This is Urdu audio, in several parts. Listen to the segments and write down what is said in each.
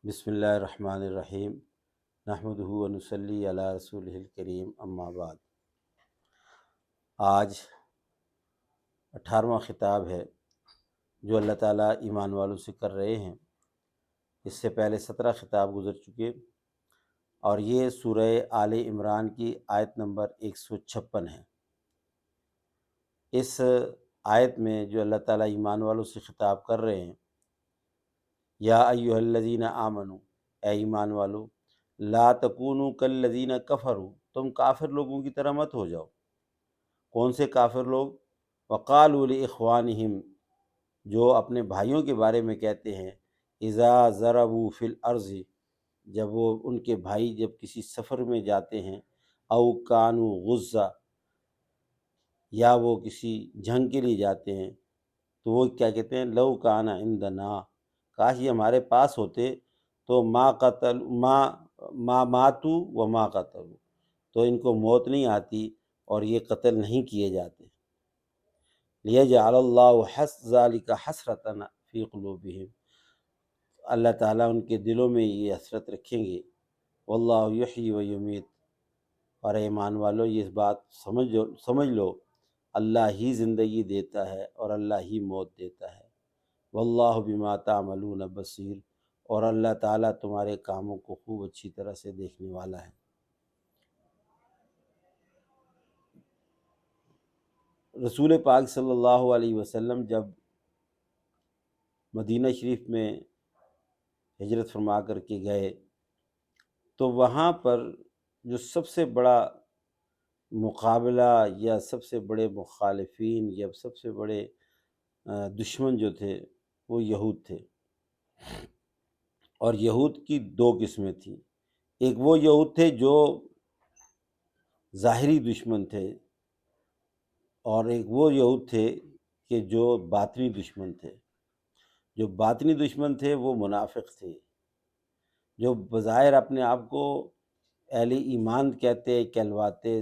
بسم اللہ الرحمن الرحیم نحمدہ و نصلی علی رسولہ الکریم اما بعد۔ آج 18واں خطاب ہے جو اللہ تعالیٰ ایمان والوں سے کر رہے ہیں۔ اس سے پہلے 17 خطاب گزر چکے اور یہ سورہ آل عمران کی آیت نمبر 156 ہے۔ اس آیت میں جو اللہ تعالیٰ ایمان والوں سے خطاب کر رہے ہیں، یا ایھا الذین آمنوا، اے ایمان والو، لا تکونوا کالذین کفروا، تم کافر لوگوں کی طرح مت ہو جاؤ۔ کون سے کافر لوگ؟ وقالوا لاخوانہم، جو اپنے بھائیوں کے بارے میں کہتے ہیں، اذا ضربوا فی الارض، جب وہ ان کے بھائی جب کسی سفر میں جاتے ہیں، او کانوا غزا، یا وہ کسی جنگ کے لیے جاتے ہیں، تو وہ کیا کہتے ہیں؟ لو کان عندنا، کاش یہ ہمارے پاس ہوتے تو ما ماتوا وما قتلوا، تو ان کو موت نہیں آتی اور یہ قتل نہیں کیے جاتے۔ لیجعل اللہ ذلک حسرۃ فی قلوبہم، اللہ تعالیٰ ان کے دلوں میں یہ حسرت رکھیں گے۔ واللہ یحیی و یمیت، اور اے ایمان والو یہ بات سمجھ لو، اللہ ہی زندگی دیتا ہے اور اللہ ہی موت دیتا ہے۔ واللہ بما تعملون بصیر، اور اللہ تعالیٰ تمہارے کاموں کو خوب اچھی طرح سے دیکھنے والا ہے۔ رسول پاک صلی اللہ علیہ وسلم جب مدینہ شریف میں ہجرت فرما کر کے گئے تو وہاں پر جو سب سے بڑا مقابلہ یا سب سے بڑے مخالفین یا سب سے بڑے دشمن جو تھے وہ یہود تھے، اور یہود کی دو قسمیں تھیں۔ ایک وہ یہود تھے جو ظاہری دشمن تھے، اور ایک وہ یہود تھے کہ جو باطنی دشمن تھے۔ جو باطنی دشمن تھے وہ منافق تھے، جو بظاہر اپنے آپ کو اہل ایمان کہتے، کہلواتے،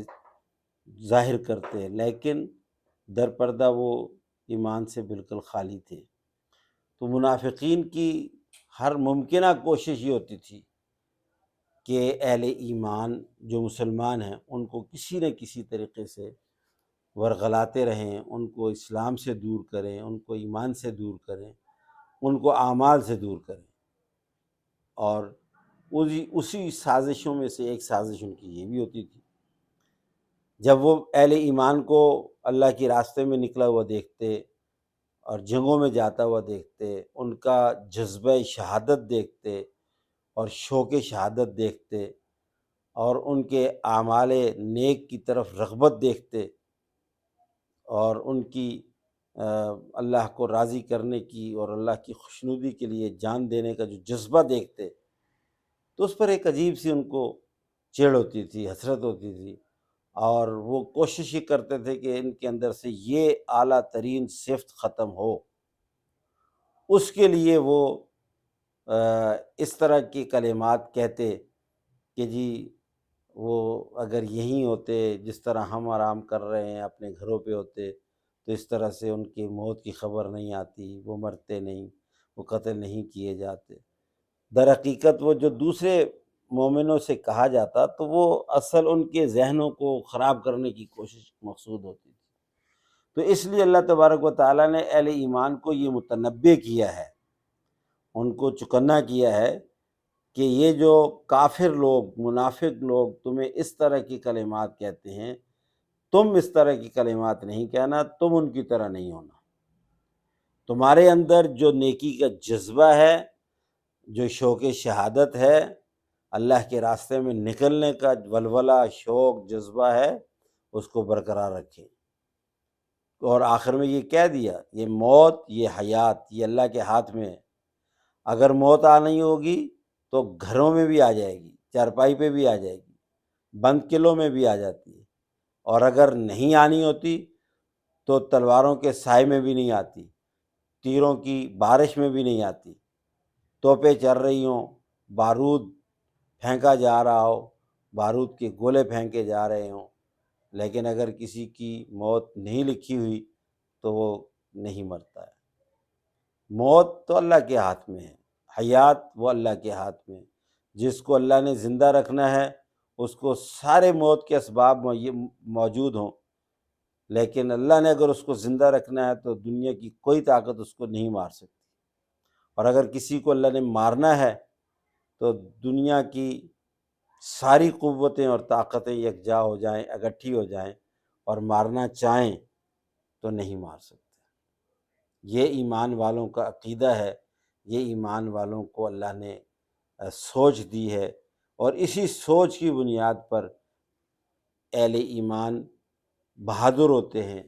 ظاہر کرتے، لیکن در پردہ وہ ایمان سے بالکل خالی تھے۔ تو منافقین کی ہر ممکنہ کوشش یہ ہوتی تھی کہ اہل ایمان جو مسلمان ہیں ان کو کسی نہ کسی طریقے سے ورغلاتے رہیں، ان کو اسلام سے دور کریں، ان کو ایمان سے دور کریں، ان کو اعمال سے دور کریں۔ اور اسی سازشوں میں سے ایک سازش ان کی یہ بھی ہوتی تھی، جب وہ اہل ایمان کو اللہ کے راستے میں نکلا ہوا دیکھتے اور جنگوں میں جاتا ہوا دیکھتے، ان کا جذبہ شہادت دیکھتے اور شوق شہادت دیکھتے اور ان کے اعمال نیک کی طرف رغبت دیکھتے اور ان کی اللہ کو راضی کرنے کی اور اللہ کی خوشنودی کے لیے جان دینے کا جو جذبہ دیکھتے، تو اس پر ایک عجیب سی ان کو چڑ ہوتی تھی، حسرت ہوتی تھی، اور وہ کوشش یہ کرتے تھے کہ ان کے اندر سے یہ اعلیٰ ترین صفت ختم ہو۔ اس کے لیے وہ اس طرح کی کلمات کہتے کہ جی وہ اگر یہیں ہوتے جس طرح ہم آرام کر رہے ہیں اپنے گھروں پہ ہوتے تو اس طرح سے ان کی موت کی خبر نہیں آتی، وہ مرتے نہیں، وہ قتل نہیں کیے جاتے۔ در حقیقت وہ جو دوسرے مومنوں سے کہا جاتا تو وہ اصل ان کے ذہنوں کو خراب کرنے کی کوشش مقصود ہوتی تھی۔ تو اس لیے اللہ تبارک و تعالیٰ نے اہل ایمان کو یہ متنبہ کیا ہے، ان کو چکنا کیا ہے کہ یہ جو کافر لوگ، منافق لوگ تمہیں اس طرح کی کلمات کہتے ہیں، تم اس طرح کی کلمات نہیں کہنا، تم ان کی طرح نہیں ہونا۔ تمہارے اندر جو نیکی کا جذبہ ہے، جو شوق شہادت ہے، اللہ کے راستے میں نکلنے کا ولولہ، شوق، جذبہ ہے، اس کو برقرار رکھیں۔ اور آخر میں یہ کہہ دیا، یہ موت، یہ حیات، یہ اللہ کے ہاتھ میں ہے۔ اگر موت آنی ہوگی تو گھروں میں بھی آ جائے گی، چارپائی پہ بھی آ جائے گی، بند قلعوں میں بھی آ جاتی ہے، اور اگر نہیں آنی ہوتی تو تلواروں کے سائے میں بھی نہیں آتی، تیروں کی بارش میں بھی نہیں آتی، توپیں چل رہی ہوں، بارود پھینکا جا رہا ہو، بارود کے گولے پھینکے جا رہے ہوں، لیکن اگر کسی کی موت نہیں لکھی ہوئی تو وہ نہیں مرتا ہے۔ موت تو اللہ کے ہاتھ میں ہے، حیات وہ اللہ کے ہاتھ میں، جس کو اللہ نے زندہ رکھنا ہے اس کو سارے موت کے اسباب موجود ہوں، لیکن اللہ نے اگر اس کو زندہ رکھنا ہے تو دنیا کی کوئی طاقت اس کو نہیں مار سکتی، اور اگر کسی کو اللہ نے مارنا ہے تو دنیا کی ساری قوتیں اور طاقتیں یکجا ہو جائیں، اکٹھی ہو جائیں اور مارنا چاہیں تو نہیں مار سکتے۔ یہ ایمان والوں کا عقیدہ ہے، یہ ایمان والوں کو اللہ نے سوچ دی ہے، اور اسی سوچ کی بنیاد پر اہل ایمان بہادر ہوتے ہیں،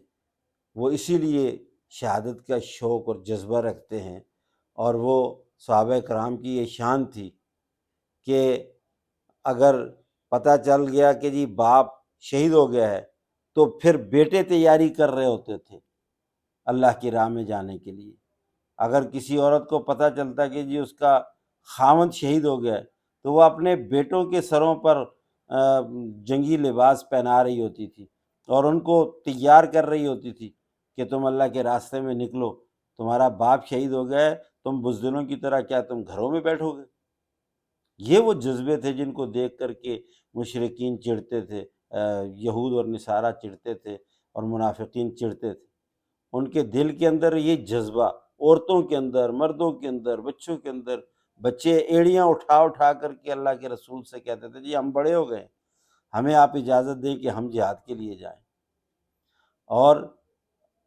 وہ اسی لیے شہادت کا شوق اور جذبہ رکھتے ہیں، اور وہ صحابہ کرام کی یہ شان تھی کہ اگر پتہ چل گیا کہ جی باپ شہید ہو گیا ہے تو پھر بیٹے تیاری کر رہے ہوتے تھے اللہ کی راہ میں جانے کے لیے۔ اگر کسی عورت کو پتہ چلتا کہ جی اس کا خاوند شہید ہو گیا ہے تو وہ اپنے بیٹوں کے سروں پر جنگی لباس پہنا رہی ہوتی تھی اور ان کو تیار کر رہی ہوتی تھی کہ تم اللہ کے راستے میں نکلو، تمہارا باپ شہید ہو گیا ہے، تم بزدلوں کی طرح کیا تم گھروں میں بیٹھو گے؟ یہ وہ جذبے تھے جن کو دیکھ کر کے مشرکین چڑھتے تھے، یہود اور نصارہ چڑھتے تھے اور منافقین چڑھتے تھے۔ ان کے دل کے اندر یہ جذبہ، عورتوں کے اندر، مردوں کے اندر، بچوں کے اندر، بچے ایڑیاں اٹھا اٹھا کر کے اللہ کے رسول سے کہتے تھے جی ہم بڑے ہو گئے، ہمیں آپ اجازت دیں کہ ہم جہاد کے لیے جائیں۔ اور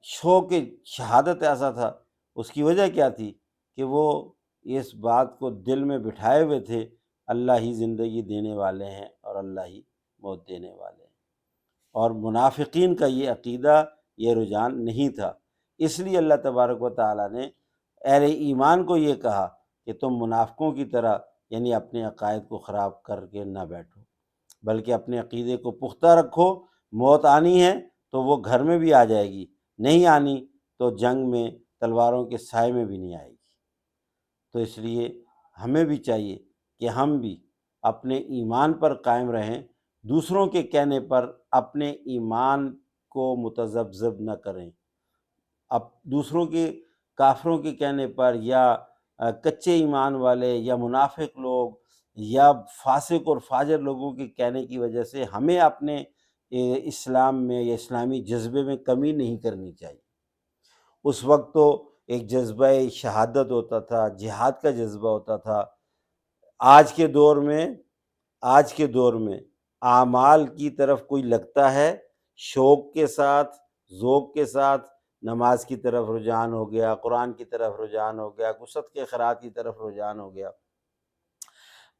شوق شہادت ایسا تھا، اس کی وجہ کیا تھی کہ وہ اس بات کو دل میں بٹھائے ہوئے تھے اللہ ہی زندگی دینے والے ہیں اور اللہ ہی موت دینے والے ہیں۔ اور منافقین کا یہ عقیدہ، یہ رجحان نہیں تھا، اس لیے اللہ تبارک و تعالیٰ نے اہل ایمان کو یہ کہا کہ تم منافقوں کی طرح یعنی اپنے عقائد کو خراب کر کے نہ بیٹھو، بلکہ اپنے عقیدے کو پختہ رکھو۔ موت آنی ہے تو وہ گھر میں بھی آ جائے گی، نہیں آنی تو جنگ میں تلواروں کے سائے میں بھی نہیں آئے گی۔ تو اس لیے ہمیں بھی چاہیے کہ ہم بھی اپنے ایمان پر قائم رہیں، دوسروں کے کہنے پر اپنے ایمان کو متذبذب نہ کریں، اب دوسروں کے کافروں کے کہنے پر یا کچے ایمان والے یا منافق لوگ یا فاسق اور فاجر لوگوں کے کہنے کی وجہ سے ہمیں اپنے اسلام میں یا اسلامی جذبے میں کمی نہیں کرنی چاہیے۔ اس وقت تو ایک جذبہ شہادت ہوتا تھا، جہاد کا جذبہ ہوتا تھا۔ آج کے دور میں اعمال کی طرف کوئی لگتا ہے شوق کے ساتھ، ذوق کے ساتھ، نماز کی طرف رجحان ہو گیا، قرآن کی طرف رجحان ہو گیا، صدقے خیرات کی طرف رجحان ہو گیا،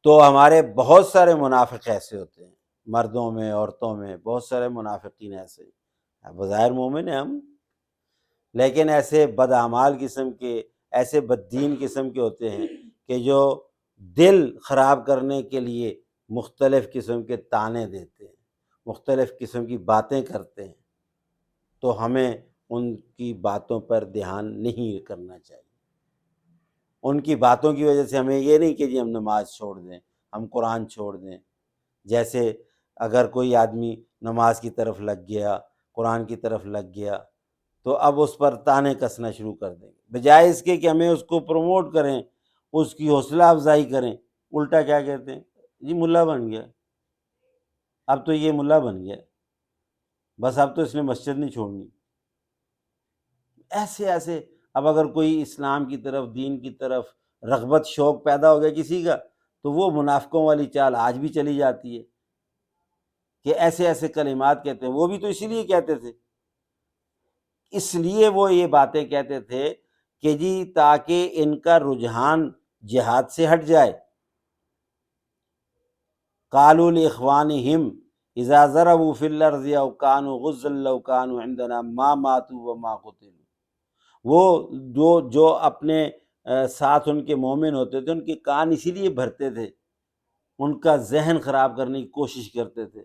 تو ہمارے بہت سارے منافق ایسے ہوتے ہیں، مردوں میں، عورتوں میں بہت سارے منافقین ایسے ہیں، بظاہر مومن ہیں ہم، لیکن ایسے بداعمال قسم کے، ایسے بددین قسم کے ہوتے ہیں کہ جو دل خراب کرنے کے لیے مختلف قسم کے طعنے دیتے ہیں، مختلف قسم کی باتیں کرتے ہیں، تو ہمیں ان کی باتوں پر دھیان نہیں کرنا چاہیے۔ ان کی باتوں کی وجہ سے ہمیں یہ نہیں کہ جی ہم نماز چھوڑ دیں، ہم قرآن چھوڑ دیں۔ جیسے اگر کوئی آدمی نماز کی طرف لگ گیا، قرآن کی طرف لگ گیا، تو اب اس پر طعنے کسنا شروع کر دیں گے، بجائے اس کے کہ ہمیں اس کو پروموٹ کریں، اس کی حوصلہ افزائی کریں، الٹا کیا کہتے ہیں جی ملا بن گیا، اب تو یہ ملا بن گیا، بس اب تو اس نے مسجد نہیں چھوڑنی۔ ایسے اب اگر کوئی اسلام کی طرف، دین کی طرف رغبت، شوق پیدا ہو گیا کسی کا، تو وہ منافقوں والی چال آج بھی چلی جاتی ہے کہ ایسے کلمات کہتے ہیں۔ وہ بھی تو اسی لیے کہتے تھے، اس لیے وہ یہ باتیں کہتے تھے کہ جی تاکہ ان کا رجحان جہاد سے ہٹ جائے۔ قالوا لاخوانہم اذا ضربوا فی الارض او کانوا غزا لو کانوا عندنا ما ماتوا وما قتلوا، وہ جو اپنے ساتھ ان کے مومن ہوتے تھے ان کے کان اسی لیے بھرتے تھے، ان کا ذہن خراب کرنے کی کوشش کرتے تھے۔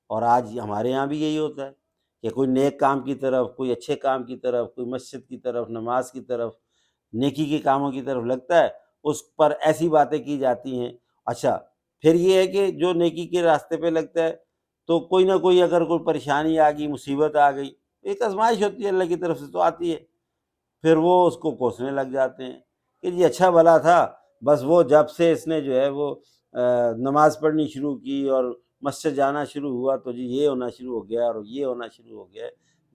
اور آج ہمارے ہاں بھی یہی ہوتا ہے کہ کوئی نیک کام کی طرف، کوئی اچھے کام کی طرف، کوئی مسجد کی طرف، نماز کی طرف، نیکی کے کاموں کی طرف لگتا ہے، اس پر ایسی باتیں کی جاتی ہیں۔ اچھا پھر یہ ہے کہ جو نیکی کے راستے پہ لگتا ہے تو کوئی نہ کوئی اگر کوئی پریشانی آ گئی، مصیبت آ گئی، ایک آزمائش ہوتی ہے اللہ کی طرف سے تو آتی ہے، پھر وہ اس کو کوسنے لگ جاتے ہیں کہ جی اچھا بھلا تھا بس وہ جب سے اس نے جو ہے وہ نماز پڑھنی شروع کی اور مسجد جانا شروع ہوا تو جی یہ ہونا شروع ہو گیا اور یہ ہونا شروع ہو گیا۔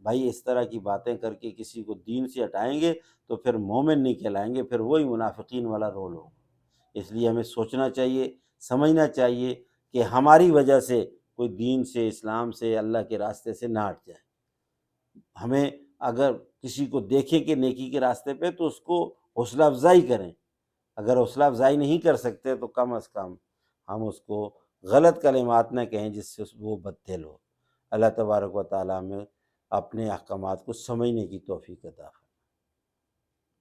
بھائی اس طرح کی باتیں کر کے کسی کو دین سے ہٹائیں گے تو پھر مومن نہیں کہلائیں گے، پھر وہی منافقین والا رول ہوگا۔ اس لیے ہمیں سوچنا چاہیے، سمجھنا چاہیے کہ ہماری وجہ سے کوئی دین سے، اسلام سے، اللہ کے راستے سے نہ ہٹ جائے۔ ہمیں اگر کسی کو دیکھیں کہ نیکی کے راستے پہ تو اس کو حوصلہ افزائی کریں، اگر حوصلہ افزائی نہیں کر سکتے تو کم از کم ہم اس کو غلط کلمات نہ کہیں جس سے وہ بد دل ہو۔ اللہ تبارک و تعالیٰ ہمیں اپنے احکامات کو سمجھنے کی توفیق عطا فرمائے۔